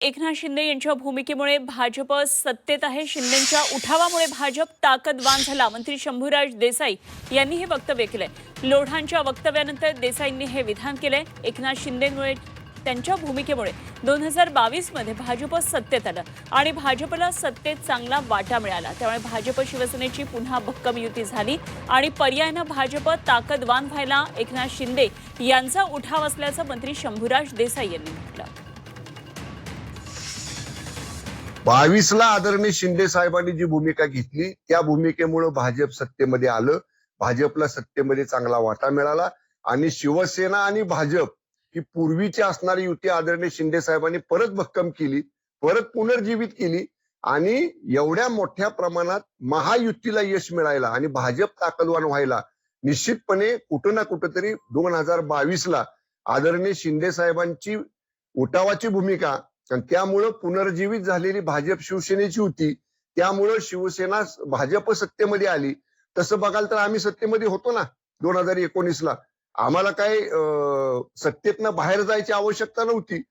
एकनाथ शिंदे यांच्या भूमिकेमुळे भाजप सत्तेत आहे. शिंदेंच्या उठावामुळे भाजप ताकदवान झाला. मंत्री शंभूराज देसाई यांनी हे वक्तव्य केलंय. लोढांच्या वक्तव्यानंतर देसाईंनी हे विधान केलंय. एकनाथ शिंदेमुळे त्यांच्या भूमिकेमुळे 2022 मध्ये भाजप सत्तेत आलं आणि भाजपला सत्तेत चांगला वाटा मिळाला. त्यामुळे भाजप शिवसेनेची पुन्हा भक्कम युती झाली आणि पर्यायानं भाजप ताकदवान व्हायला एकनाथ शिंदे यांचा उठाव असल्याचं मंत्री शंभूराज देसाई यांनी म्हटलं. 22ला आदरणीय शिंदे साहेबांनी जी भूमिका घेतली त्या भूमिकेमुळे भाजप सत्तेमध्ये आलं. भाजपला सत्तेमध्ये चांगला वाटा मिळाला आणि शिवसेना आणि भाजप ही पूर्वीची असणारी युती आदरणीय शिंदे साहेबांनी परत भक्कम केली, परत पुनर्जीवित केली आणि एवढ्या मोठ्या प्रमाणात महायुतीला यश मिळायला आणि भाजप ताकदवान व्हायला निश्चितपणे कुठं ना कुठंतरी 2022ला आदरणीय शिंदे साहेबांची उठावाची भूमिका आणि त्यामुळं पुनर्जीवित झालेली भाजप शिवसेनेची होती. त्यामुळं शिवसेना भाजप सत्तेमध्ये आली. तसं बघाल तर आम्ही सत्तेमध्ये होतो ना 2019ला. आम्हाला काय सत्तेतनं बाहेर जायची आवश्यकता नव्हती.